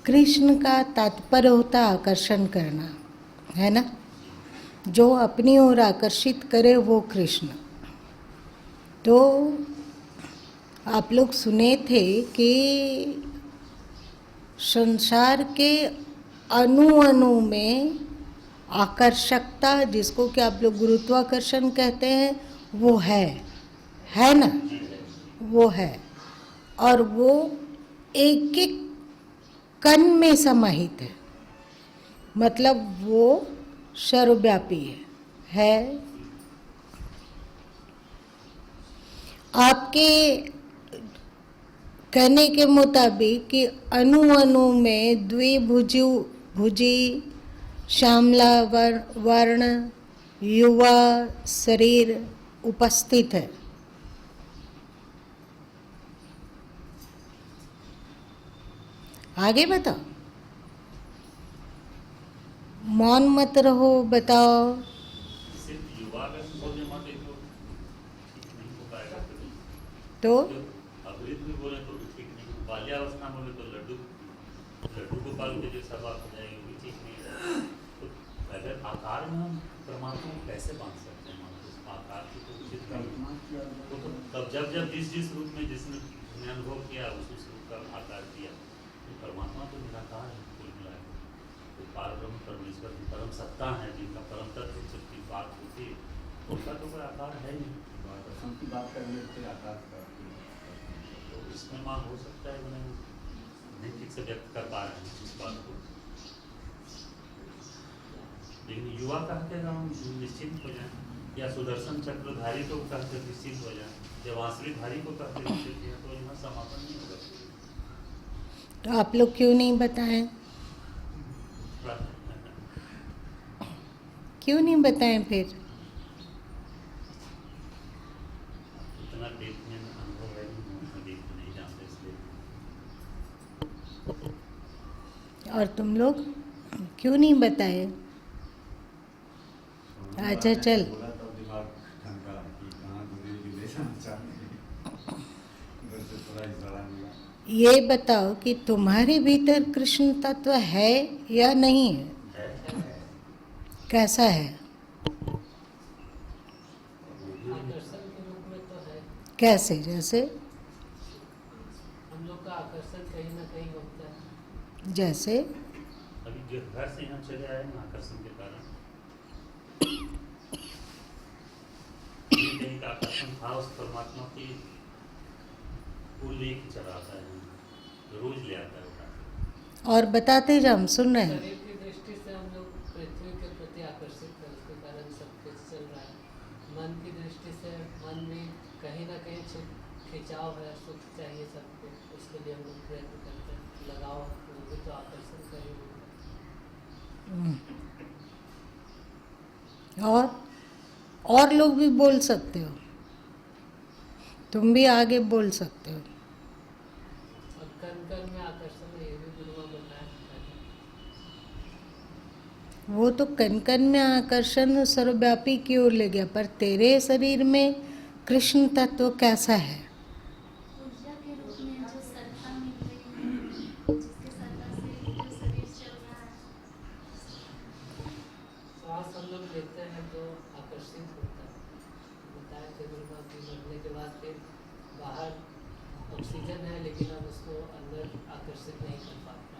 कृष्ण का तात्पर्य होता है आकर्षण करना, है ना। जो अपनी ओर आकर्षित करे वो कृष्ण। तो आप लोग सुने थे कि संसार के अणु अणु में आकर्षकता, जिसको कि आप लोग गुरुत्वाकर्षण कहते हैं, वो है ना, वो है। और वो एक एक कण में समाहित है, मतलब वो सर्वव्यापी है। आपके कहने के मुताबिक कि अणु अणु में द्विभुजी श्यामला वर्ण युवा शरीर उपस्थित है। आगे बताओ, मौन मत रहो, बताओ। सिर्फ युवा का बोलने माटे नहीं हो पाएगा तो अवृद्ध में बोले तो भी ठीक नहीं, बाल्यावस्था में बोले तो लड्डू गोपाल के जैसा बात हो जाएगी, भी ठीक नहीं है। तो अगर आकार में हम परमात्मा को कैसे बांध सकते हैं, उस आकार की तो उचित तो तब जब जिस रूप में जिसने अनुभव किया उस रूप का आकार दिया, तो परमात्मा तो निराकार है, कुल मिला तो पारब्रह्म परमेश्वर की परम सत्ता है, जिनका परम तत्व की बात होती है, उनका तो कोई आकार है नहीं। की बात कर लेते आकार का, तो इसमें माँ हो सकता है मैंने नहीं ठीक से व्यक्त कर पा रहे हैं इस बात को, लेकिन युवा कहते हैं हम निश्चिंत हो जाए, या सुदर्शन चक्रधारी को कहते निश्चिंत हो जाए, जब आश्रितधारी को कहते निश्चिंत है, तो यहाँ समापन नहीं होगा। तो आप लोग क्यों नहीं बताएं? क्यों नहीं बताएं फिर? इतना देखने में अनुभव है नहीं जानते इसलिए। और तुम लोग क्यों नहीं बताए? अच्छा चल, बोला तो दिमाग ढंग का कि कहाँ दूरी भी ले जाना चाहते हैं, उधर से थोड़ा इशारा मिला। ये बताओ कि तुम्हारे भीतर कृष्ण तत्व है या नहीं है? कैसा है? आकर्षण के रूप में तो है। कैसे? जैसे हम लोग का आकर्षण कहीं ना कहीं होता है। जैसे अभी जो घर से यहाँ चले आए ना आकर्षण के कारण, कहीं का आकर्षण था उस परमात्मा की, वो लेके चला आता है, रोज ले आता है उठा। और बताते जाओ, हम सुन रहे हैं। शरीर की दृष्टि से हम लोग पृथ्वी के प्रति आकर्षित हैं, उसके कारण सब कुछ चल रहा है। मन की दृष्टि से मन में कहीं ना कहीं खिंचाव है, सुख चाहिए सबको, उसके लिए हम लोग प्रयत्न करते हैं, लगाव, वो भी तो आकर्षण का ही और लोग भी बोल सकते हो, तुम भी आगे बोल सकते हो। और कण कण में आकर्षण है, ये भी गुरुआ बताया। वो तो कण कण में आकर्षण सर्वव्यापी की ओर ले गया, पर तेरे शरीर में कृष्ण तत्व कैसा है? ऊर्जा के रूप में जो सत्ता मिल रही है, जिसके सत्ता से जो शरीर चल रहा है। श्वास हम लोग लेते हैं तो आकर्षित होता है, बताया थे गुरुआ की मरने के बाद फिर बाहर ऑक्सीजन है, लेकिन हम उसको अंदर आकर्षित नहीं कर पाते।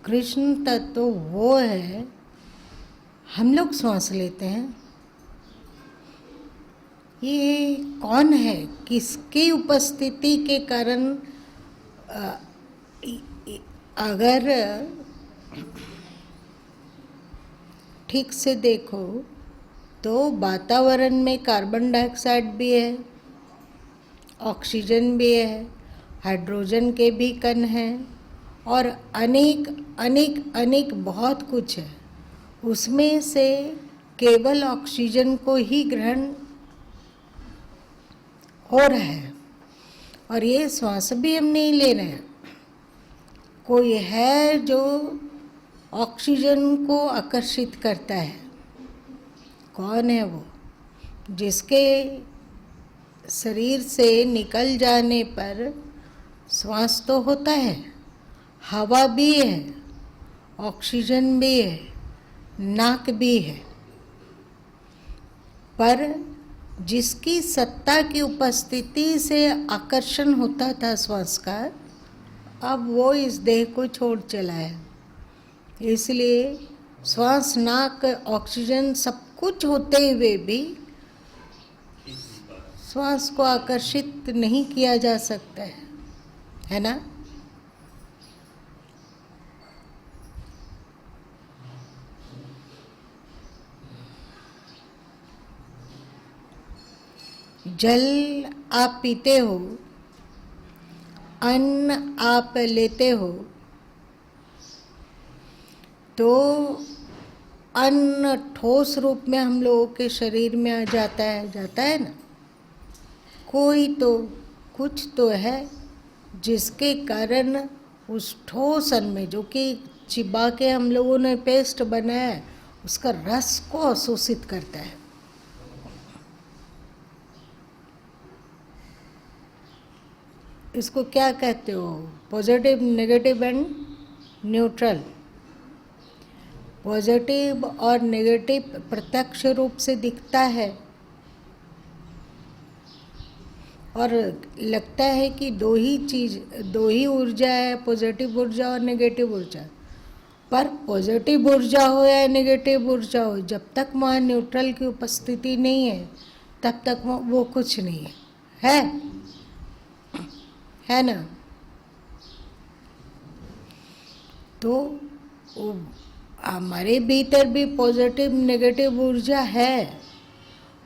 कृष्ण तत्व वो है, हम लोग श्वास लेते हैं, ये कौन है, किसकी उपस्थिति के कारण? अगर ठीक से देखो तो वातावरण में कार्बन डाइऑक्साइड भी है, ऑक्सीजन भी है, हाइड्रोजन के भी कण हैं, और अनेक अनेक अनेक बहुत कुछ है। उसमें से केवल ऑक्सीजन को ही ग्रहण हो रहा है, और ये श्वास भी हम नहीं ले रहे हैं। कोई है जो ऑक्सीजन को आकर्षित करता है। कौन है वो? जिसके शरीर से निकल जाने पर श्वास तो होता है, हवा भी है, ऑक्सीजन भी है, नाक भी है, पर जिसकी सत्ता की उपस्थिति से आकर्षण होता था श्वास का, अब वो इस देह को छोड़ चला है। इसलिए श्वास, नाक, ऑक्सीजन सब कुछ होते हुए भी श्वास को आकर्षित नहीं किया जा सकता है ना? जल आप पीते हो, अन्न आप लेते हो, तो अन्न ठोस रूप में हम लोगों के शरीर में आ जाता है ना? कोई तो कुछ तो है जिसके कारण उस ठोस अन्न में, जो कि चिबा के हम लोगों ने पेस्ट बनाया है, उसका रस को अवशोषित करता है। इसको क्या कहते हो? Positive, negative and neutral. Positive और नेगेटिव प्रत्यक्ष रूप से दिखता है और लगता है कि दो ही ऊर्जा है, पॉजिटिव ऊर्जा और नेगेटिव ऊर्जा। पर पॉजिटिव ऊर्जा हो या नेगेटिव ऊर्जा हो, जब तक वहाँ न्यूट्रल की उपस्थिति नहीं है तब तक वो कुछ नहीं है ना? तो हमारे भीतर भी पॉजिटिव नेगेटिव ऊर्जा है,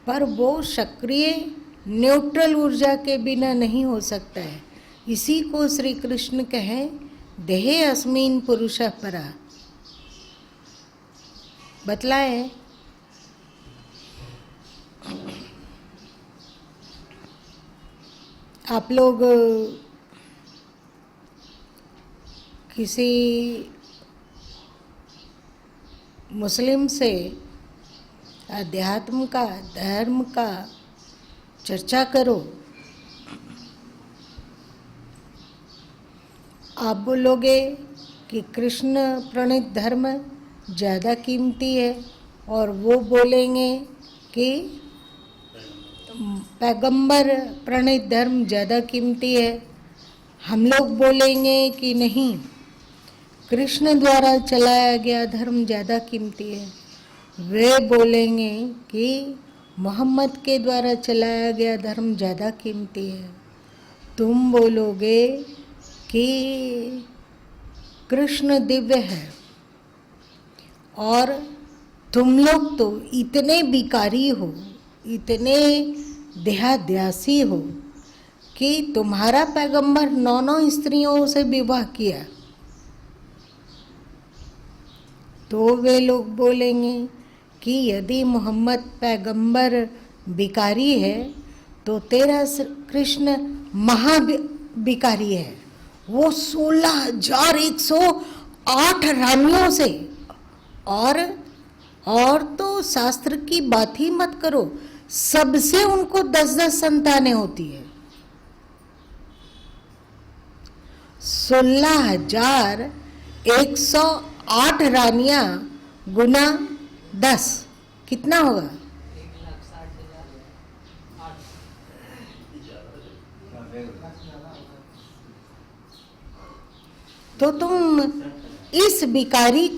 पर वो सक्रिय न्यूट्रल ऊर्जा के बिना नहीं हो सकता है। इसी को श्री कृष्ण कहें देहे अस्मिन् पुरुषः परा। बतलाए आप लोग किसी मुस्लिम से अध्यात्म का, धर्म का चर्चा करो, आप बोलोगे कि कृष्ण प्रणीत धर्म ज़्यादा कीमती है, और वो बोलेंगे कि पैगंबर प्रणीत धर्म ज़्यादा कीमती है। हम लोग बोलेंगे कि नहीं, कृष्ण द्वारा चलाया गया धर्म ज़्यादा कीमती है। वे बोलेंगे कि मोहम्मद के द्वारा चलाया गया धर्म ज़्यादा कीमती है। तुम बोलोगे कि कृष्ण दिव्य है, और तुम लोग तो इतने बिकारी हो, इतने देहाध्यासी हो कि तुम्हारा पैगंबर 9 स्त्रियों से विवाह किया। तो वे लोग बोलेंगे कि यदि मोहम्मद पैगंबर बिकारी है तो तेरा कृष्ण महाबिकारी है। वो 16,108 रानियों से, और तो शास्त्र की बात ही मत करो, सबसे उनको 10-10 संतानें होती है। 16,108 रानियां गुना 10 कितना होगा? 1,60,000। तो तुम इस बिकारी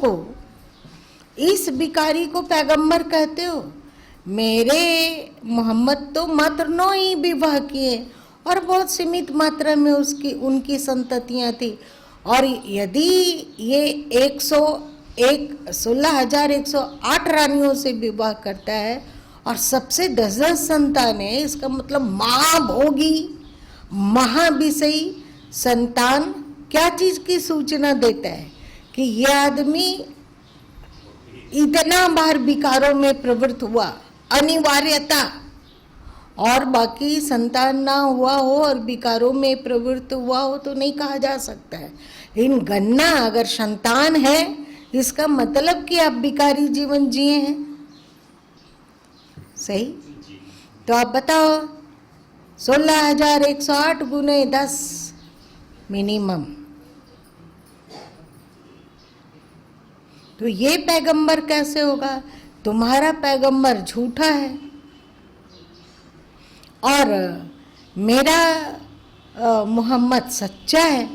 को पैगंबर कहते हो? मेरे मोहम्मद तो मात्र 9 ही विवाह किए, और बहुत सीमित मात्रा में उनकी संततियां थी। और यदि ये 16,108 रानियों से विवाह करता है और सबसे 10-10 संतान है, इसका मतलब महाभोगी, महाविषयी संतान क्या चीज की सूचना देता है? कि यह आदमी इतना बार विकारों में प्रवृत्त हुआ, अनिवार्यता, और बाकी संतान ना हुआ हो और विकारों में प्रवृत्त हुआ हो तो नहीं कहा जा सकता है। इन गन्ना अगर संतान है, इसका मतलब कि आप विकारी जीवन जिए हैं। सही? तो आप बताओ, 16,108 गुने 10 मिनिमम तो ये पैगंबर कैसे होगा? तुम्हारा पैगंबर झूठा है और मेरा मोहम्मद सच्चा है।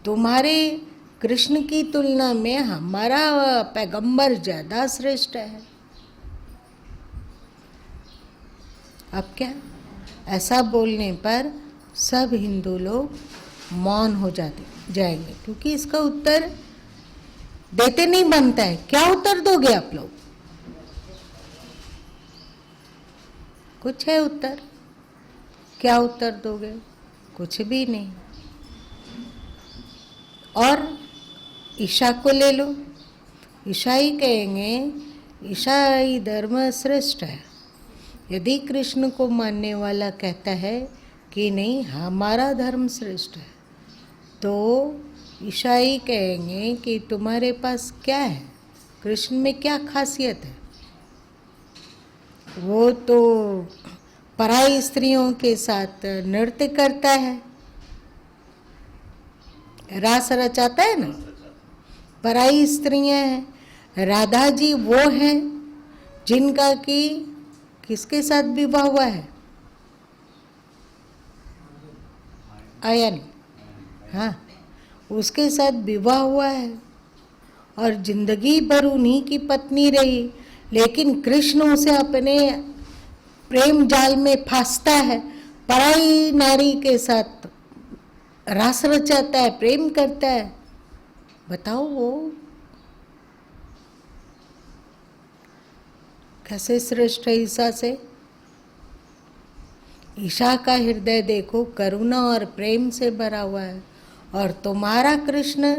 तुम्हारे कृष्ण की तुलना में हमारा पैगंबर ज्यादा श्रेष्ठ है। अब क्या? ऐसा बोलने पर सब हिंदू लोग मौन हो जाएंगे, क्योंकि इसका उत्तर देते नहीं बनता है। क्या उत्तर दोगे आप लोग? कुछ है उत्तर? क्या उत्तर दोगे? कुछ भी नहीं। और ईशा को ले लो, ईसाई कहेंगे ईसाई धर्म श्रेष्ठ है। यदि कृष्ण को मानने वाला कहता है कि नहीं हमारा धर्म श्रेष्ठ है, तो ईसाई कहेंगे कि तुम्हारे पास क्या है, कृष्ण में क्या खासियत है? वो तो पराई स्त्रियों के साथ नृत्य करता है, रास रचाता है ना, पराई स्त्रियां हैं। राधा जी वो हैं जिनका कि किसके साथ विवाह हुआ है? आयन, हाँ, उसके साथ विवाह हुआ है और जिंदगी भर उन्हीं की पत्नी रही। लेकिन कृष्ण उसे अपने प्रेम जाल में फंसता है, पराई नारी के साथ रास रचाता है, प्रेम करता है। बताओ वो कैसे श्रेष्ठ है ईसा से? ईशा का हृदय देखो, करुणा और प्रेम से भरा हुआ है। और तुम्हारा कृष्ण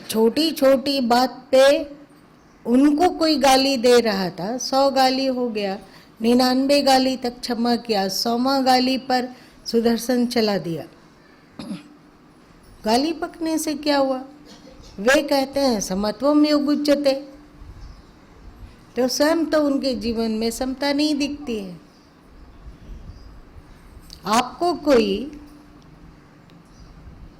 छोटी छोटी बात पे उनको कोई गाली दे रहा था, 100 गाली हो गया, 99 गाली तक क्षमा किया, 100वां गाली पर सुदर्शन चला दिया। गाली पकने से क्या हुआ? वे कहते हैं समत्वम योग उच्यते, तो स्वयं तो उनके जीवन में समता नहीं दिखती है। आपको कोई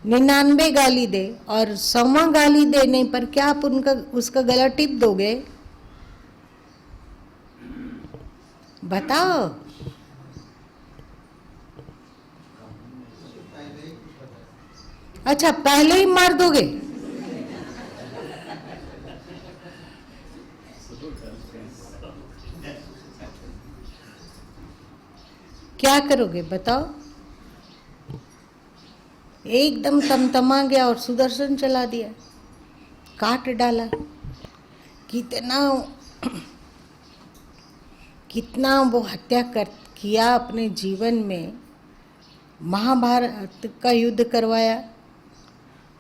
99 गाली दे और 100वां गाली देने पर क्या आप उसका गला टिप दोगे? बताओ। अच्छा, पहले ही मार दोगे? क्या करोगे बताओ? एकदम तमतमा गया और सुदर्शन चला दिया, काट डाला। कितना वो हत्या किया अपने जीवन में। महाभारत का युद्ध करवाया,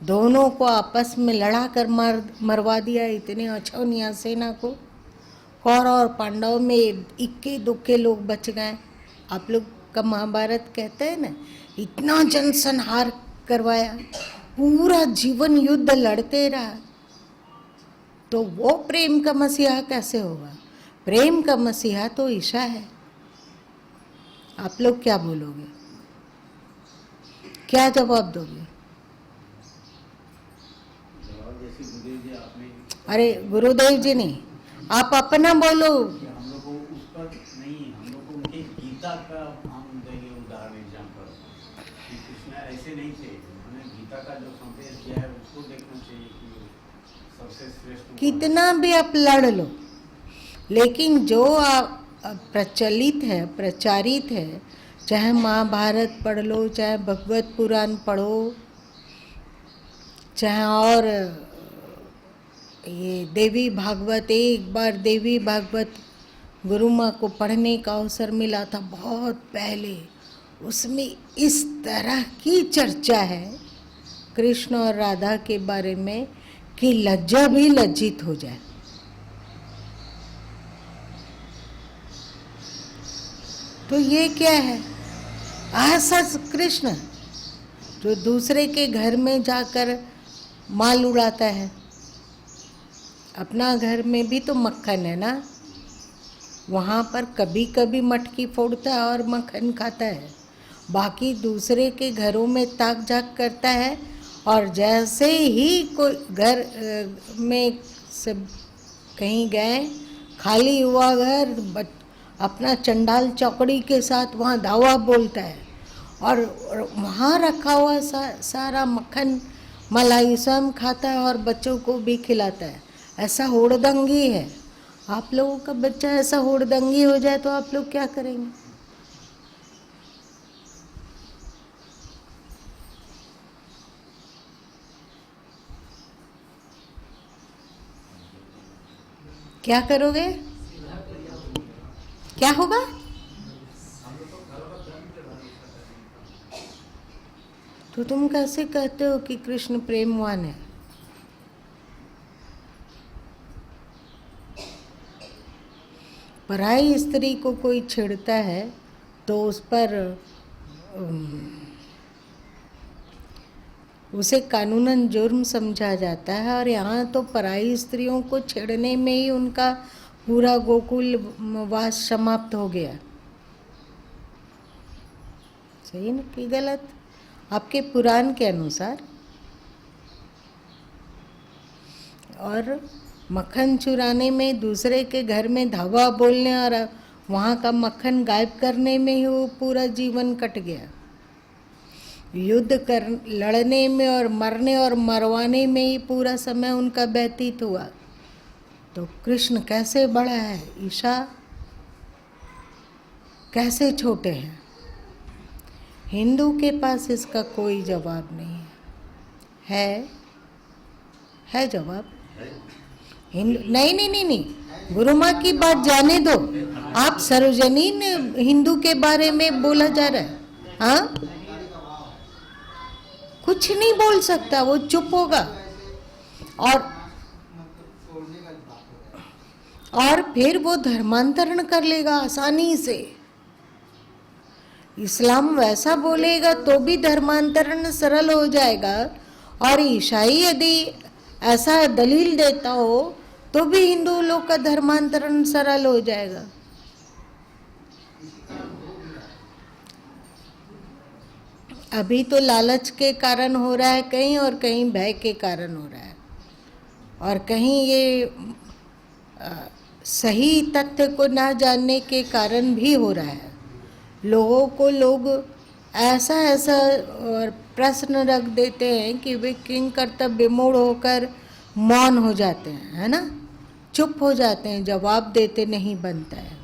दोनों को आपस में लड़ा कर मरवा दिया, इतने अछौनिया सेना को। कौरव और पांडव में इक्के दुक्के लोग बच गए। आप लोग का महाभारत कहते हैं ना, इतना जनसंहार करवाया, पूरा जीवन युद्ध लड़ते रहा। तो वो प्रेम का मसीहा कैसे होगा? प्रेम का मसीहा तो ईशा है। आप लोग क्या बोलोगे? क्या जवाब दोगे? अरे गुरुदेव जी नहीं, आप अपना बोलो। हम लोग को उस पर नहीं, हम लोग को उनके गीता का हम देंगे उदाहरण एग्जाम्पल कि कृष्ण ऐसे नहीं थे। उन्होंने गीता का जो संदेश दिया है उसको देखना चाहिए कि सबसे श्रेष्ठ। कितना भी आप लड़ लो, लेकिन जो प्रचलित है, प्रचारित है, चाहे महाभारत पढ़ लो, चाहे भगवत पुराण पढ़ो, चाहे और ये देवी भागवत, एक बार देवी भागवत गुरु माँ को पढ़ने का अवसर मिला था बहुत पहले। उसमें इस तरह की चर्चा है कृष्ण और राधा के बारे में कि लज्जा भी लज्जित हो जाए। तो ये क्या है? असस कृष्ण जो दूसरे के घर में जाकर माल उड़ाता है, अपना घर में भी तो मक्खन है ना, वहाँ पर कभी कभी मटकी फोड़ता है और मक्खन खाता है, बाकी दूसरे के घरों में ताक झाक करता है और जैसे ही कोई घर में सब कहीं गए, खाली हुआ घर, अपना चंडाल चौकड़ी के साथ वहाँ धावा बोलता है और वहाँ रखा हुआ सारा मक्खन मलाई स्वयं खाता है और बच्चों को भी खिलाता है। ऐसा हुड़दंगी है। आप लोगों का बच्चा ऐसा हुड़दंगी हो जाए तो आप लोग क्या करेंगे? क्या करोगे? क्या होगा? तो तुम कैसे कहते हो कि कृष्ण प्रेमवान है? पराई स्त्री को कोई छेड़ता है तो उस पर उसे कानूनन जुर्म समझा जाता है, और यहाँ तो पराई स्त्रियों को छेड़ने में ही उनका पूरा गोकुल वास समाप्त हो गया। सही न कि गलत? आपके पुराण के अनुसार। और मक्खन चुराने में, दूसरे के घर में धावा बोलने और वहाँ का मक्खन गायब करने में ही वो पूरा जीवन कट गया। लड़ने में और मरने और मरवाने में ही पूरा समय उनका व्यतीत हुआ। तो कृष्ण कैसे बड़ा है, ईशा कैसे छोटे हैं? हिंदू के पास इसका कोई जवाब नहीं है। है जवाब? हिंदू नहीं, गुरु माँ की बात जाने दो। आप सार्वजनीन हिंदू के बारे में बोला जा रहा है। हाँ, कुछ नहीं बोल सकता, वो चुप होगा। और फिर वो धर्मांतरण कर लेगा आसानी से। इस्लाम वैसा बोलेगा तो भी धर्मांतरण सरल हो जाएगा, और ईसाई यदि ऐसा दलील देता हो तो भी हिंदू लोग का धर्मांतरण सरल हो जाएगा। अभी तो लालच के कारण हो रहा है कहीं, और कहीं भय के कारण हो रहा है, और कहीं ये सही तथ्य को ना जानने के कारण भी हो रहा है। लोगों को लोग ऐसा और प्रश्न रख देते हैं कि वे किंग कर्तव्य विमूढ़ होकर मौन हो जाते हैं, है ना, चुप हो जाते हैं, जवाब देते नहीं बनता है।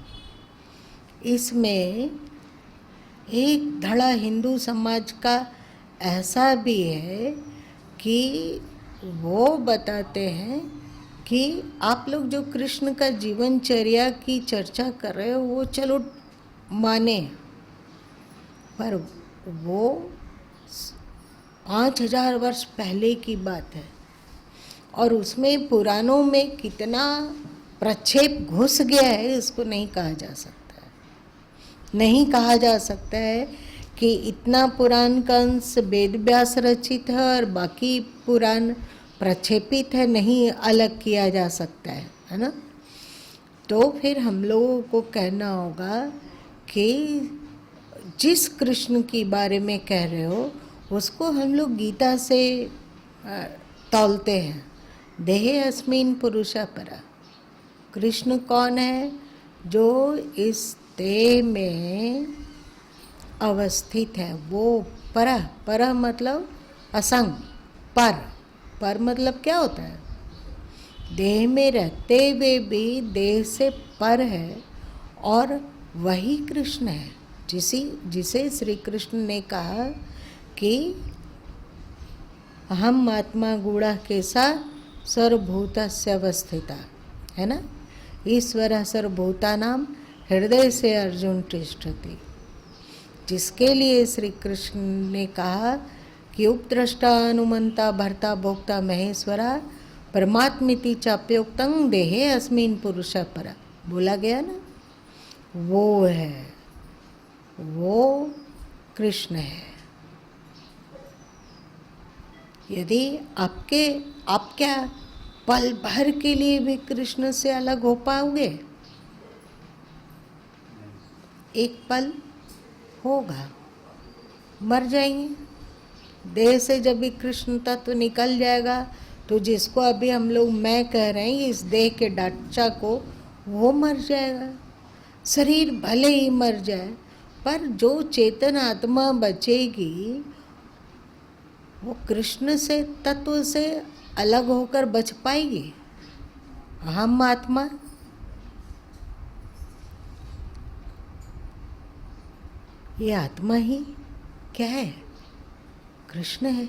इसमें एक धड़ा हिंदू समाज का ऐसा भी है कि वो बताते हैं कि आप लोग जो कृष्ण का जीवनचर्या की चर्चा कर रहे हो वो चलो माने, पर वो 5000 वर्ष पहले की बात है, और उसमें पुराणों में कितना प्रक्षेप घुस गया है इसको नहीं कहा जा सकता है। नहीं कहा जा सकता है कि इतना पुराण का अंश वेद व्यास रचित है और बाकी पुराण प्रक्षेपित है, नहीं अलग किया जा सकता है ना। तो फिर हम लोगों को कहना होगा कि जिस कृष्ण के बारे में कह रहे हो उसको हम लोग गीता से तौलते हैं। देहे अस्मिन् पुरुषा परा। कृष्ण कौन है? जो इस देह में अवस्थित है, वो पर मतलब असंग, पर मतलब क्या होता है? देह में रहते हुए भी देह से पर है, और वही कृष्ण है जिसे श्री कृष्ण ने कहा कि हम आत्मा गूढ़ा केसा सर्वभूतस्य अवस्थिता, है ना। ईश्वर सर्वभूतानां हृदय से अर्जुन तिष्ठति, जिसके लिए श्री कृष्ण ने कहा कि उपद्रष्टा अनुमंता भर्ता भोक्ता महेश्वरा परमात्मिति चाप्योक्तं देहे अस्मिन् पुरुषा परा, बोला गया ना। वो है, वो कृष्ण है। यदि आप क्या पल भर के लिए भी कृष्ण से अलग हो पाओगे? एक पल होगा, मर जाएंगे, देह से जब भी कृष्ण तत्व निकल जाएगा तो जिसको अभी हम लोग मैं कह रहे हैं, इस देह के ढांचा को, वो मर जाएगा। शरीर भले ही मर जाए, पर जो चेतन आत्मा बचेगी वो कृष्ण से तत्व से अलग होकर बच पाएगी। हम आत्मा, ये आत्मा ही क्या है? कृष्ण है।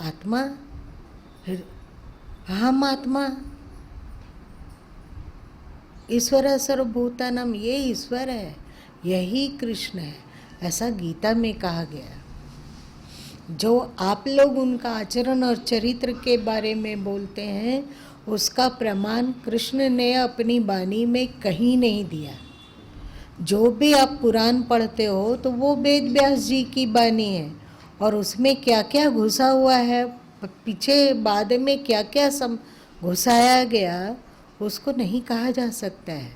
आत्मा, फिर हम आत्मा। ईश्वर सर्वभूतानाम, ये ईश्वर है, यही कृष्ण है, ऐसा गीता में कहा गया। जो आप लोग उनका आचरण और चरित्र के बारे में बोलते हैं, उसका प्रमाण कृष्ण ने अपनी वाणी में कहीं नहीं दिया। जो भी आप पुराण पढ़ते हो तो वो वेद व्यास जी की वाणी है, और उसमें क्या क्या घुसा हुआ है, पीछे बाद में क्या क्या घुसाया गया, उसको नहीं कहा जा सकता है।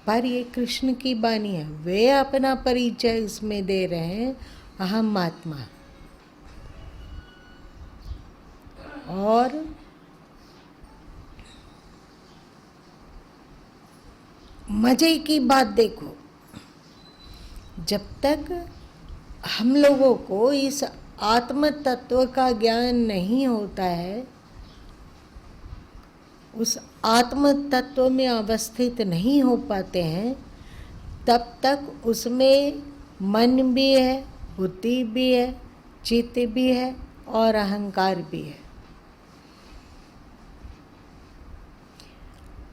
पर ये कृष्ण की वाणी है, वे अपना परिचय इसमें दे रहे हैं, अहम आत्मा। और मजे की बात देखो, जब तक हम लोगों को इस आत्म तत्व का ज्ञान नहीं होता है, उस आत्म तत्व में अवस्थित नहीं हो पाते हैं, तब तक उसमें मन भी है, बुद्धि भी है, चित्त भी है और अहंकार भी है।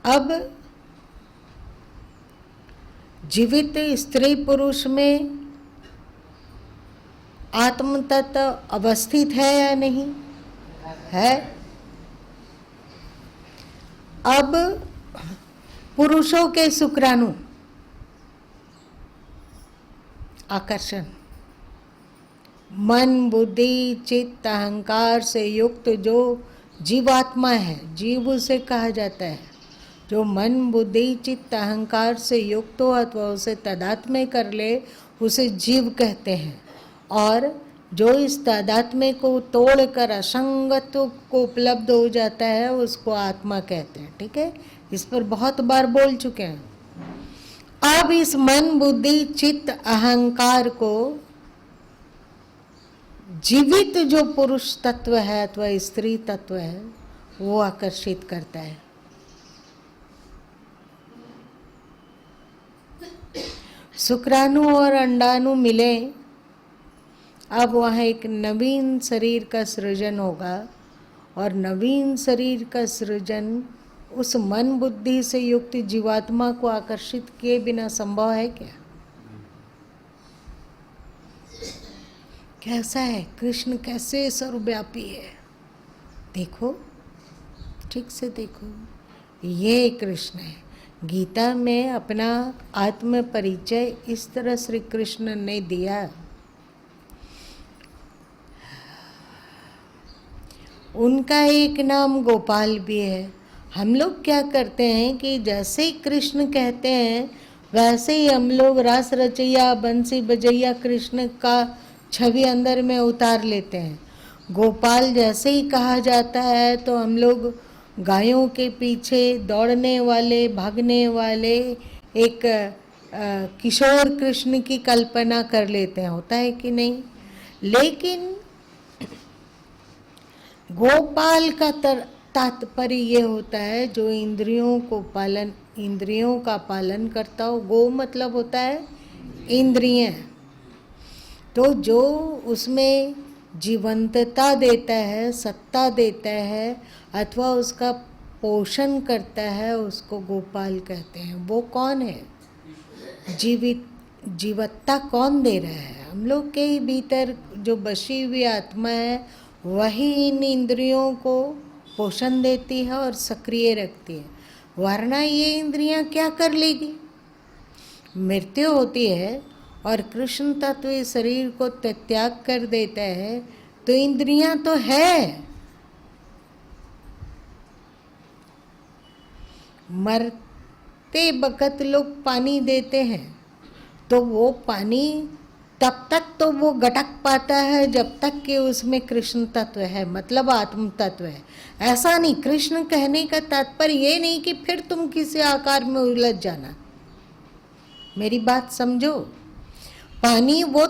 अब जीवित स्त्री पुरुष में आत्म तत्व अवस्थित है या नहीं है? अब पुरुषों के शुक्राणु, आकर्षण, मन बुद्धि चित्त अहंकार से युक्त जो जीवात्मा है, जीव उसे कहा जाता है। जो मन बुद्धि चित्त अहंकार से युक्त हो अथवा उसे तादात्म्य कर ले, उसे जीव कहते हैं। और जो इस तादात्म्य को तोड़कर असंगत्व को उपलब्ध हो जाता है, उसको आत्मा कहते हैं। ठीक है, इस पर बहुत बार बोल चुके हैं। अब इस मन बुद्धि चित्त अहंकार को जीवित जो पुरुष तत्व है अथवा स्त्री तत्व है, वो आकर्षित करता है। शुक्राणु और अंडाणु मिले, अब वहाँ एक नवीन शरीर का सृजन होगा, और नवीन शरीर का सृजन उस मन बुद्धि से युक्त जीवात्मा को आकर्षित किए बिना संभव है क्या? कैसा है कृष्ण, कैसे सर्वव्यापी है? देखो, ठीक से देखो, ये कृष्ण है। गीता में अपना आत्म परिचय इस तरह श्री कृष्ण ने दिया। उनका एक नाम गोपाल भी है। हम लोग क्या करते हैं कि जैसे ही कृष्ण कहते हैं, वैसे ही हम लोग रास रचैया बंसी बजैया कृष्ण का छवि अंदर में उतार लेते हैं। गोपाल जैसे ही कहा जाता है तो हम लोग गायों के पीछे दौड़ने वाले, भागने वाले एक किशोर कृष्ण की कल्पना कर लेते हैं। होता है कि नहीं? लेकिन गोपाल का तात्पर्य ये होता है जो इंद्रियों का पालन करता हो। गो मतलब होता है इंद्रियां, तो जो उसमें जीवंतता देता है, सत्ता देता है अथवा उसका पोषण करता है, उसको गोपाल कहते हैं। वो कौन है? जीवत्ता कौन दे रहा है? हम लोग के ही भीतर जो बसी हुई आत्मा है, वही इन इंद्रियों को पोषण देती है और सक्रिय रखती है। वरना ये इंद्रियां क्या कर लेगी? मृत्यु होती है और कृष्ण तत्व इस शरीर को त्याग कर देता है, तो इंद्रियां तो है। मरते बखत लोग पानी देते हैं, तो वो पानी तब तक तो वो गटक पाता है जब तक कि उसमें कृष्ण तत्व है, मतलब आत्म तत्व है। ऐसा नहीं, कृष्ण कहने का तात्पर्य ये नहीं कि फिर तुम किसी आकार में उलझ जाना। मेरी बात समझो। पानी वो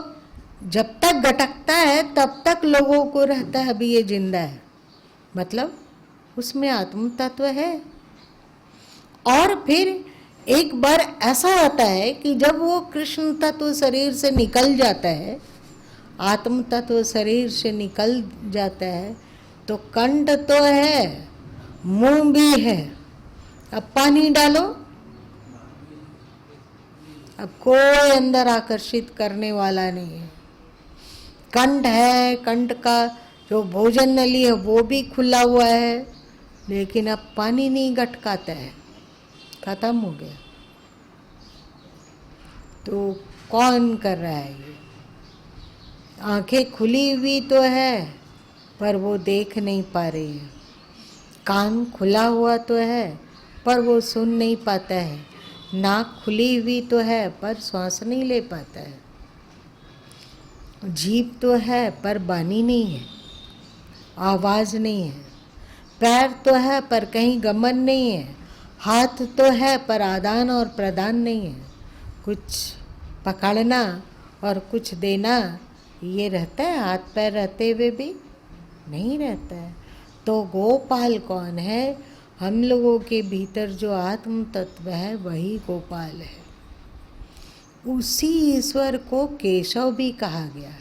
जब तक गटकता है तब तक लोगों को रहता है अभी ये जिंदा है, मतलब उसमें आत्म तत्व है। और फिर एक बार ऐसा आता है कि जब वो कृष्ण तत्व शरीर से निकल जाता है, आत्म तत्व शरीर से निकल जाता है, तो कंठ तो है, मुंह भी है। अब पानी डालो, अब कोई अंदर आकर्षित करने वाला नहीं है। कंठ है, कंठ का जो भोजन नली है वो भी खुला हुआ है, लेकिन अब पानी नहीं गटकाता है, खत्म हो गया। तो कौन कर रहा है ये? आंखें खुली हुई तो है पर वो देख नहीं पा रही है, कान खुला हुआ तो है पर वो सुन नहीं पाता है, नाक खुली हुई तो है पर श्वास नहीं ले पाता है, जीभ तो है पर वाणी नहीं है, आवाज़ नहीं है, पैर तो है पर कहीं गमन नहीं है, हाथ तो है पर आदान और प्रदान नहीं है, कुछ पकड़ना और कुछ देना ये रहता है, हाथ पैर रहते हुए भी नहीं रहता है। तो गोपाल कौन है? हम लोगों के भीतर जो आत्म तत्व है वही गोपाल है। उसी ईश्वर को केशव भी कहा गया।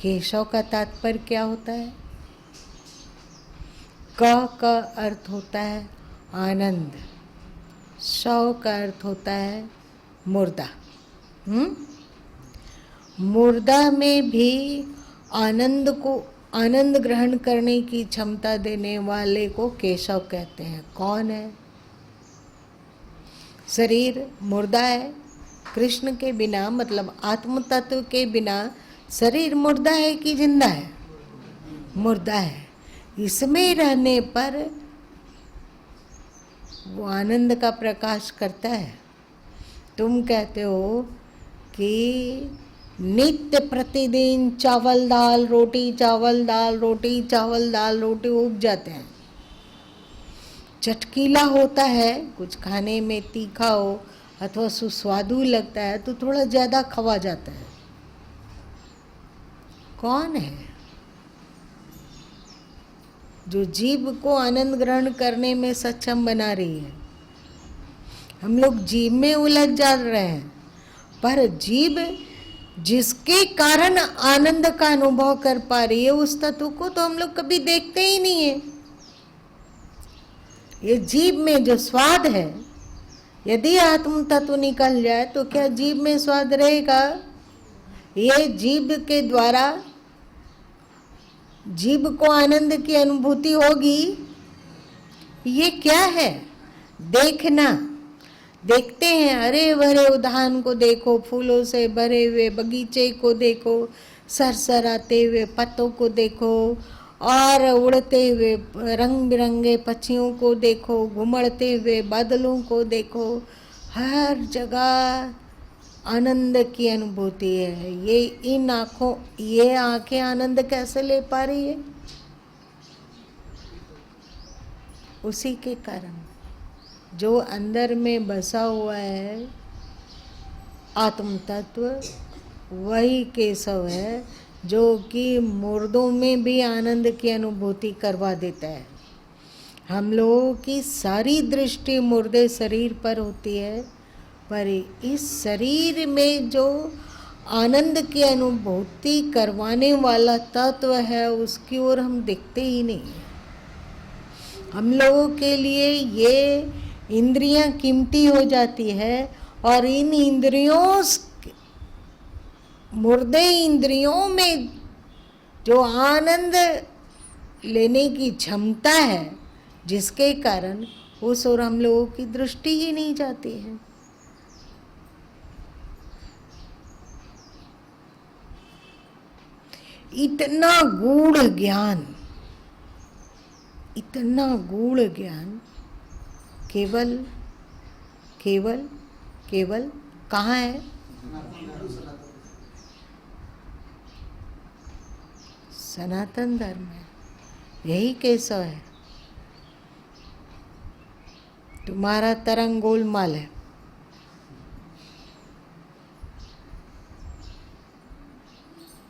केशव का तात्पर्य क्या होता है? क का अर्थ होता है आनंद, शव का अर्थ होता है मुर्दा। मुर्दा में भी आनंद ग्रहण करने की क्षमता देने वाले को केशव कहते हैं। कौन है? शरीर मुर्दा है, कृष्ण के बिना मतलब आत्म तत्व के बिना शरीर मुर्दा है कि जिंदा है? मुर्दा है। इसमें रहने पर वो आनंद का प्रकाश करता है। तुम कहते हो कि नित्य प्रतिदिन चावल दाल रोटी, चावल दाल रोटी, चावल दाल रोटी उग जाते हैं। चटकीला होता है, कुछ खाने में तीखा हो अथवा सुस्वादु लगता है तो थोड़ा ज़्यादा खवा जाता है। कौन है जो जीभ को आनंद ग्रहण करने में सक्षम बना रही है? हम लोग जीभ में उलझ जा रहे हैं, पर जीभ जिसके कारण आनंद का अनुभव कर पा रही है उस तत्व को तो हम लोग कभी देखते ही नहीं है। ये जीभ में जो स्वाद है, यदि आत्म तत्व निकल जाए तो क्या जीभ में स्वाद रहेगा? ये जीभ के द्वारा जीभ को आनंद की अनुभूति होगी। ये क्या है? देखना। देखते हैं हरे भरे उद्यान को देखो, फूलों से भरे हुए बगीचे को देखो, सरसराते हुए पत्तों को देखो और उड़ते हुए रंग बिरंगे पक्षियों को देखो, घुमड़ते हुए बादलों को देखो। हर जगह आनंद की अनुभूति है। ये आंखें आनंद कैसे ले पा रही है? उसी के कारण जो अंदर में बसा हुआ है आत्म तत्व, वही केशव है जो कि मुर्दों में भी आनंद की अनुभूति करवा देता है। हम लोगों की सारी दृष्टि मुर्दे शरीर पर होती है, पर इस शरीर में जो आनंद की अनुभूति करवाने वाला तत्व है उसकी ओर हम देखते ही नहीं। हम लोगों के लिए ये इंद्रियां कीमती हो जाती है और इन मुर्दे इंद्रियों में जो आनंद लेने की क्षमता है, जिसके कारण उस ओर हम लोगों की दृष्टि ही नहीं जाती है। इतना गूढ़ ज्ञान केवल कहाँ है? सनातन धर्म है, यही केशव है। तुम्हारा तरंग गोलमाल है।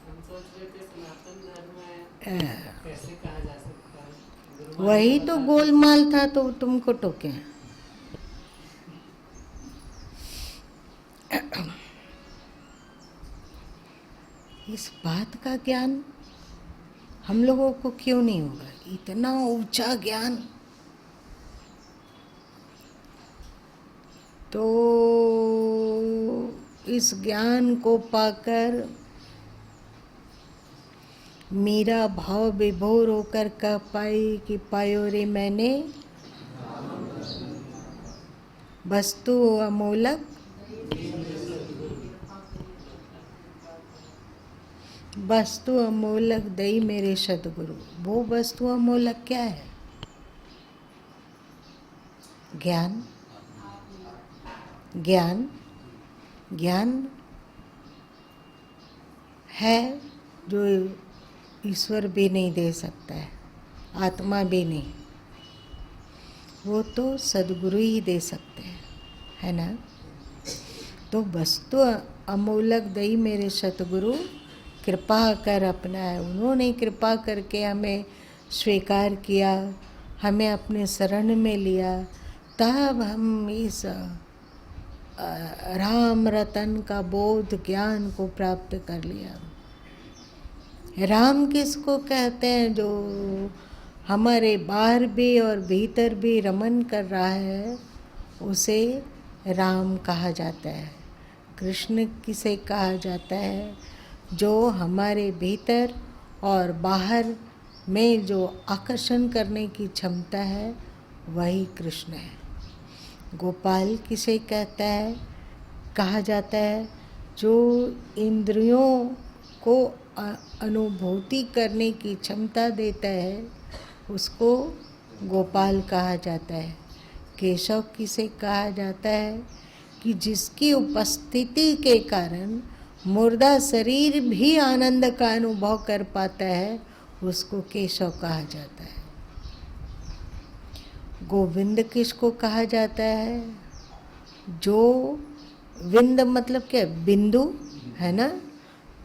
हम सोच रहे थे सनातन धर्म में कैसे कहा जा सकता है, गुरु महाराज वही ने तो बता गोलमाल था, तो तुमको टोके। इस बात का ज्ञान हम लोगों को क्यों नहीं होगा? इतना ऊंचा ज्ञान। तो इस ज्ञान को पाकर मीरा भाव विभोर होकर कह पाई कि पायो रे मैंने वस्तु अमोलक, वस्तु अमोलक दई मेरे सदगुरु। वो वस्तु अमोलक क्या है? ज्ञान। ज्ञान ज्ञान है जो ईश्वर भी नहीं दे सकता है, आत्मा भी नहीं, वो तो सद्गुरु ही दे सकते हैं, है ना। तो वस्तु अमोलक दई मेरे सतगुरु, कृपा कर अपना है। उन्होंने कृपा करके हमें स्वीकार किया, हमें अपने शरण में लिया, तब हम इस राम रतन का बोध ज्ञान को प्राप्त कर लिया। राम किसको कहते हैं? जो हमारे बाहर भी और भीतर भी रमन कर रहा है, उसे राम कहा जाता है। कृष्ण किसे कहा जाता है? जो हमारे भीतर और बाहर में जो आकर्षण करने की क्षमता है, वही कृष्ण है। गोपाल किसे कहता है, कहा जाता है? जो इंद्रियों को अनुभूति करने की क्षमता देता है, उसको गोपाल कहा जाता है। केशव किसे कहा जाता है? कि जिसकी उपस्थिति के कारण मुर्दा शरीर भी आनंद का अनुभव कर पाता है, उसको केशव कहा जाता है। गोविंद किसको कहा जाता है? जो विंद मतलब क्या? बिंदु, है ना।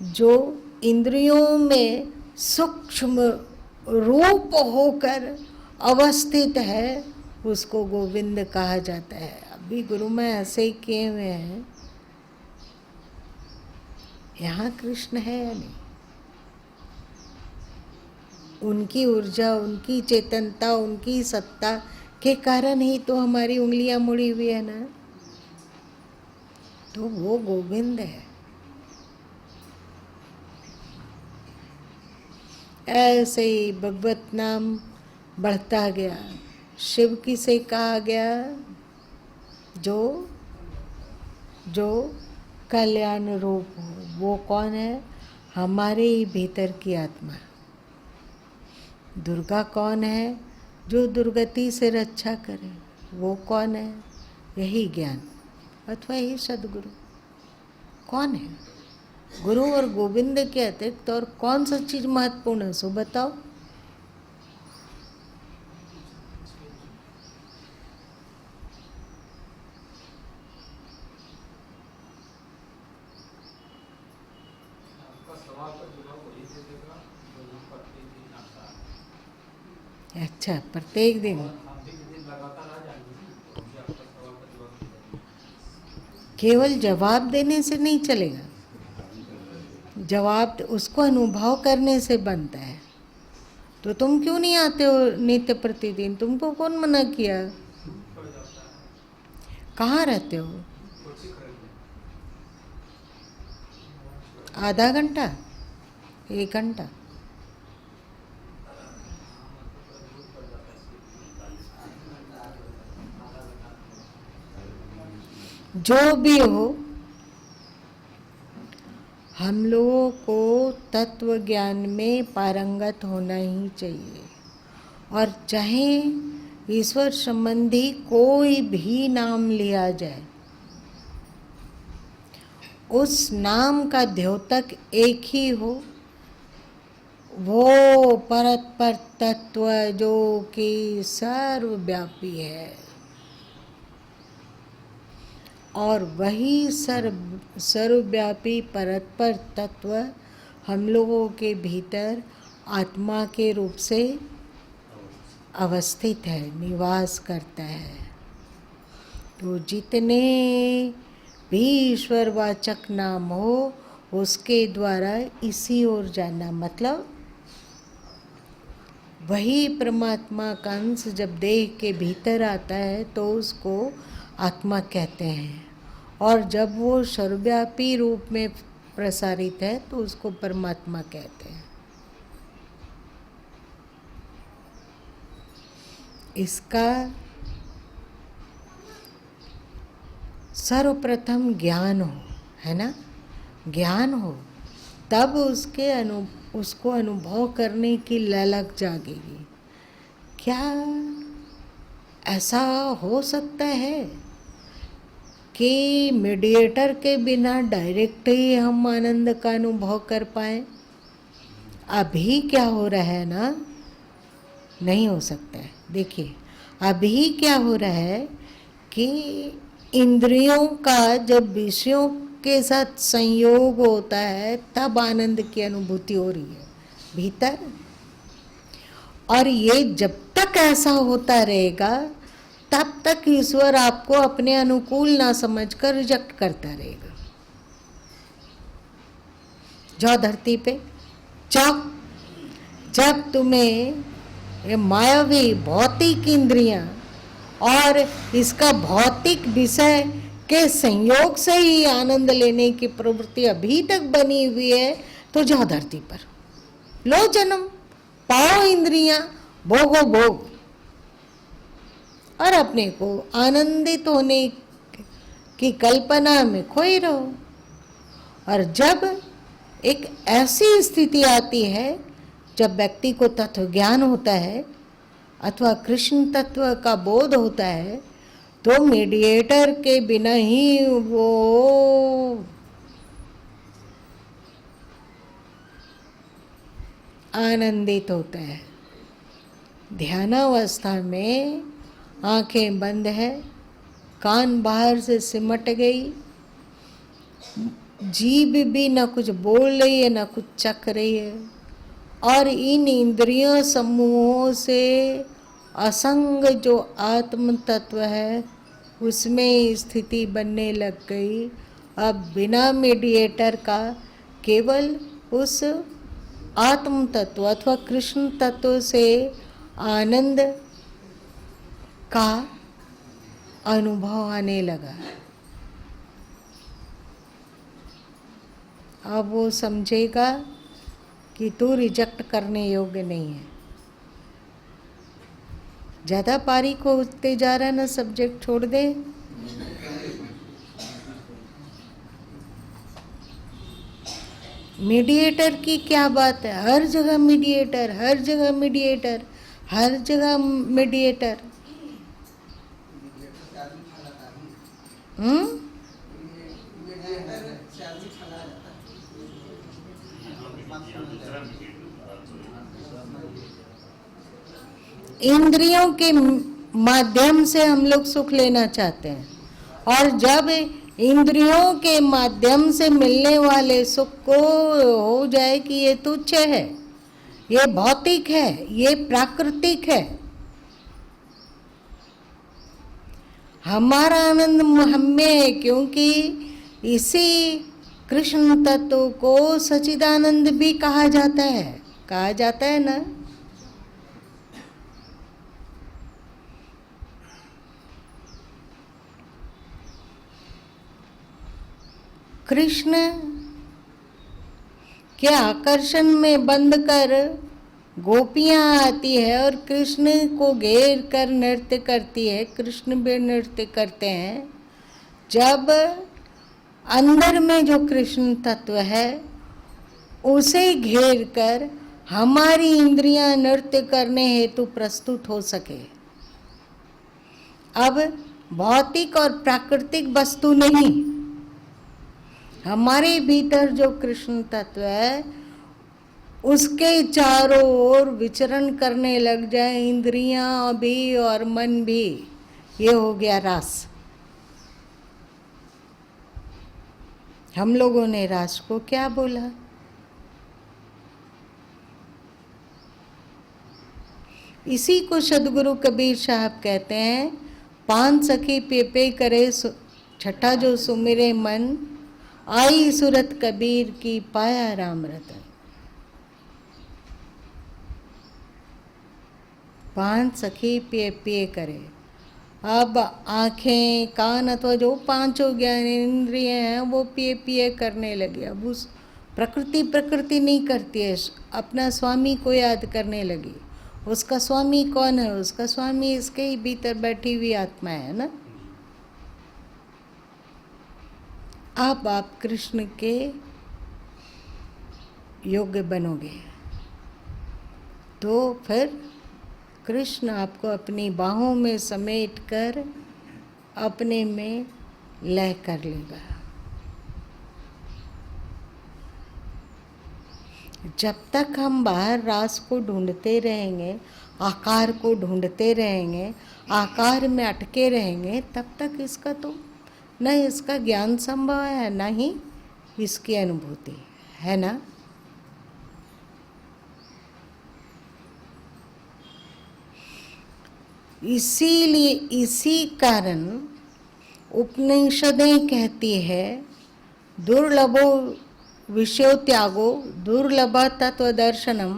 जो इंद्रियों में सूक्ष्म रूप होकर अवस्थित है, उसको गोविंद कहा जाता है। अभी गुरु में ऐसे ही किए हुए हैं। यहाँ कृष्ण है या नहीं? उनकी ऊर्जा, उनकी चेतनता, उनकी सत्ता के कारण ही तो हमारी उंगलियां मुड़ी हुई है ना। तो वो गोविंद है। ऐसे ही भगवत नाम बढ़ता गया। शिव किसे कहा गया? जो कल्याण रूप हो। वो कौन है? हमारे ही भीतर की आत्मा। दुर्गा कौन है? जो दुर्गति से रक्षा करे। वो कौन है? यही ज्ञान अथवा यही सदगुरु। कौन है? गुरु और गोविंद के अतिरिक्त और कौन सा चीज महत्वपूर्ण है? सो बताओ। अच्छा, प्रत्येक दिन केवल जवाब देने से नहीं चलेगा। जवाब उसको अनुभव करने से बनता है। तो तुम क्यों नहीं आते हो नित्य प्रतिदिन? तुमको कौन मना किया? कहाँ रहते हो? आधा घंटा, 1 घंटा? जो भी हो, हम लोगों को तत्व ज्ञान में पारंगत होना ही चाहिए। और चाहे ईश्वर संबंधी कोई भी नाम लिया जाए, उस नाम का द्योतक एक ही हो, वो परस्पर तत्व जो कि सर्वव्यापी है, और वही सर्वव्यापी परस्पर तत्व हम लोगों के भीतर आत्मा के रूप से अवस्थित है, निवास करता है। तो जितने भी ईश्वरवाचक नाम हो उसके द्वारा इसी ओर जाना, मतलब वही परमात्मा का अंश जब देह के भीतर आता है तो उसको आत्मा कहते हैं, और जब वो सर्वव्यापी रूप में प्रसारित है तो उसको परमात्मा कहते हैं। इसका सर्वप्रथम ज्ञान हो, है ना, ज्ञान हो तब उसको अनुभव करने की ललक जागेगी। क्या ऐसा हो सकता है कि मीडिएटर के बिना डायरेक्ट ही हम आनंद का अनुभव कर पाए? अभी क्या हो रहा है ना, नहीं हो सकता है। देखिए अभी क्या हो रहा है कि इंद्रियों का जब विषयों के साथ संयोग होता है तब आनंद की अनुभूति हो रही है भीतर, और ये जब तक ऐसा होता रहेगा तब तक ईश्वर आपको अपने अनुकूल ना समझकर रिजेक्ट करता रहेगा। जाओ धरती पे जाओ, जब तुम्हें ये मायावी भौतिक इंद्रियां और इसका भौतिक विषय के संयोग से ही आनंद लेने की प्रवृत्ति अभी तक बनी हुई है, तो जाओ धरती पर, लो जन्म, पाओ इंद्रियां, भोगो भोग, और अपने को आनंदित होने की कल्पना में खोए रहो। और जब एक ऐसी स्थिति आती है जब व्यक्ति को तत्व ज्ञान होता है अथवा कृष्ण तत्व का बोध होता है, तो मीडिएटर के बिना ही वो आनंदित होता है। ध्यानावस्था में आंखें बंद है, कान बाहर से सिमट गई, जीभ भी न कुछ बोल रही है न कुछ चख रही है, और इन इंद्रियों समूहों से असंग जो आत्म तत्व है उसमें स्थिति बनने लग गई। अब बिना मीडिएटर का केवल उस आत्म तत्व अथवा कृष्ण तत्व से आनंद का अनुभव आने लगा। अब वो समझेगा कि तू रिजेक्ट करने योग्य नहीं है। ज़्यादा बारीक होते जा रहा है ना, सब्जेक्ट छोड़ दे। मीडिएटर की क्या बात है, हर जगह मीडिएटर, हर जगह मीडिएटर, हर जगह मीडिएटर। इंद्रियों के माध्यम से हम लोग सुख लेना चाहते हैं, और जब इंद्रियों के माध्यम से मिलने वाले सुख को हो जाए कि ये तुच्छ है, ये भौतिक है, ये प्राकृतिक है, हमारा आनंद हम में है, क्योंकि इसी कृष्ण तत्व को सच्चिदानंद भी कहा जाता है ना। कृष्ण के आकर्षण में बंद कर गोपियां आती है और कृष्ण को घेर कर नृत्य करती है, कृष्ण भी नृत्य करते हैं। जब अंदर में जो कृष्ण तत्व है उसे घेर कर हमारी इंद्रियां नृत्य करने हेतु प्रस्तुत हो सके। अब भौतिक और प्राकृतिक वस्तु नहीं, हमारे भीतर जो कृष्ण तत्व है उसके चारों ओर विचरण करने लग जाए इंद्रियां भी और मन भी, ये हो गया रास। हम लोगों ने रास को क्या बोला? इसी को सदगुरु कबीर साहब कहते हैं, पांच सखी पे पे करे छठा जो सुमिरे मन, आई सूरत कबीर की पाया राम रतन। पांच सखी पिए पिए करे। अब आंखें कान अथवा जो पांचों ज्ञान इंद्रिय हैं वो पिए पिए करने लगे। अब उस प्रकृति नहीं करती है, अपना स्वामी को याद करने लगी। उसका स्वामी कौन है? उसका स्वामी इसके ही भीतर बैठी हुई आत्मा है ना। अब आप कृष्ण के योग्य बनोगे तो फिर कृष्ण आपको अपनी बाहों में समेट कर अपने में लय कर लेगा। जब तक हम बाहर रास को ढूंढते रहेंगे, आकार को ढूंढते रहेंगे, आकार में अटके रहेंगे, तब तक इसका तो न इसका ज्ञान संभव है, न ही इसकी अनुभूति है ना। इसीलिए इसी कारण उपनिषदें कहती है, दुर्लभो विषयो त्यागो दुर्लभ तत्व दर्शनम,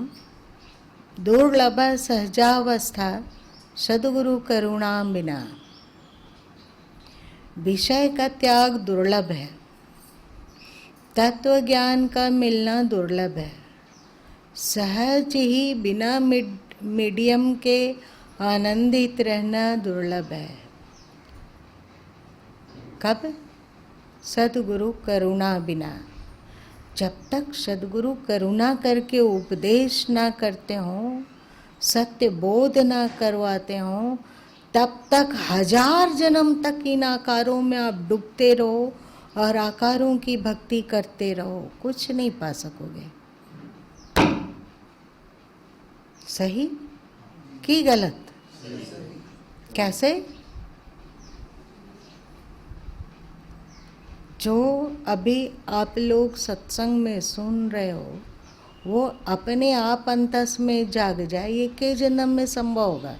दुर्लभ सहजावस्था सद्गुरु करुणा बिना। विषय का त्याग दुर्लभ है, तत्व ज्ञान का मिलना दुर्लभ है, सहज ही बिना मीडियम के आनंदित रहना दुर्लभ है। कब? सद्गुरु करुणा बिना। जब तक सद्गुरु करुणा करके उपदेश ना करते हों, सत्य बोध ना करवाते हों, तब तक 1000 जन्म तक इन आकारों में आप डूबते रहो और आकारों की भक्ति करते रहो, कुछ नहीं पा सकोगे। सही कि गलत? कैसे? जो अभी आप लोग सत्संग में सुन रहे हो वो अपने आप अंतस में जाग जाए, ये के जन्म में संभव होगा?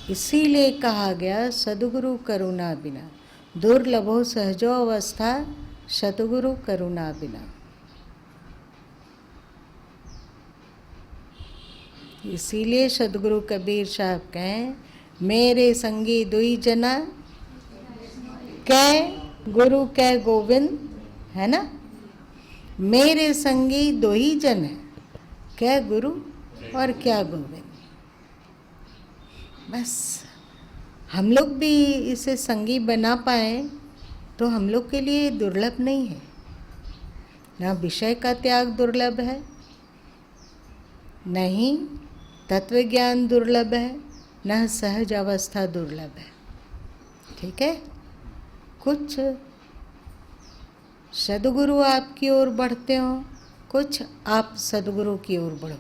इसीलिए कहा गया सद्गुरु करुणा बिना, दुर्लभो सहजो अवस्था सद्गुरु करुणा बिना। इसीलिए सद्गुरु कबीर साहब कहें, मेरे संगी दुई जना कै गुरु कै गोविंद, है ना। मेरे संगी दो ही जन है, क्या गुरु और क्या गोविंद। बस हम लोग भी इसे संगी बना पाए तो हम लोग के लिए दुर्लभ नहीं है। ना विषय का त्याग दुर्लभ है, नहीं तत्व ज्ञान दुर्लभ है, न सहज अवस्था दुर्लभ है। ठीक है, कुछ सद्गुरु आपकी ओर बढ़ते हो, कुछ आप सद्गुरु की ओर बढ़ो।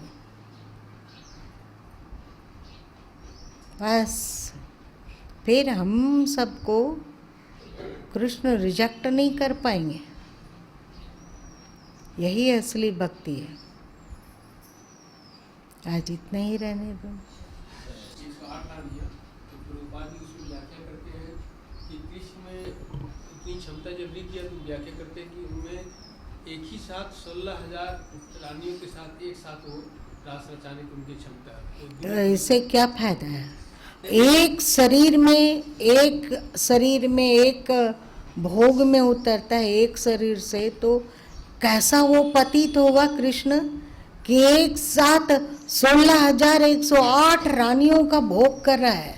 बस फिर हम सबको कृष्ण रिजेक्ट नहीं कर पाएंगे। यही असली भक्ति है। आज इतना ही रहने दो। क्षमता जब भी किया तो व्याख्या करते हैं कि उनमें एक ही साथ 16,000 रानियों के साथ एक साथ वो रास रचाने की उनकी क्षमता है। तो इससे क्या फायदा है? एक शरीर में एक भोग में उतरता है एक शरीर से, तो कैसा वो पतित होगा कृष्ण कि एक साथ 16,108 रानियों का भोग कर रहा है।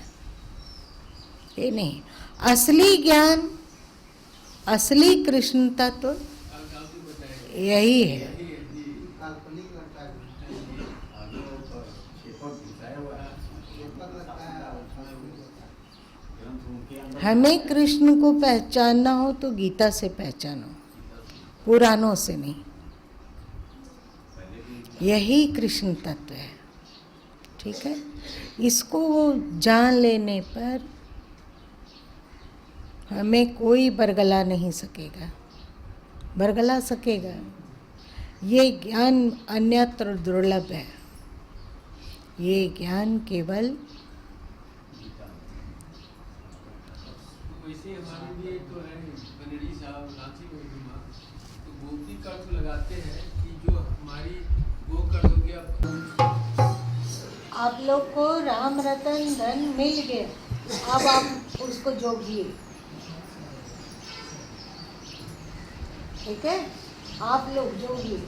ये नहीं, असली ज्ञान, असली कृष्ण तत्व यही है। हमें कृष्ण को पहचानना हो तो गीता से पहचानो। पुराणों से नहीं। यही कृष्ण तत्व है, ठीक है। इसको जान लेने पर हमें कोई बरगला नहीं सकेगा, बरगला सकेगा। ये ज्ञान अन्यत्र दुर्लभ है, ये ज्ञान केवल वैसे हमारे लिए तो है बनरी साहब रांची में भी माँ, तो गोपी का अर्थ लगाते हैं कि जो हमारी वो कर हो गया। आप लोग को राम रतन धन मिल गया, अब आप उसको जोगिए, ठीक है। आप लोग जोगिए।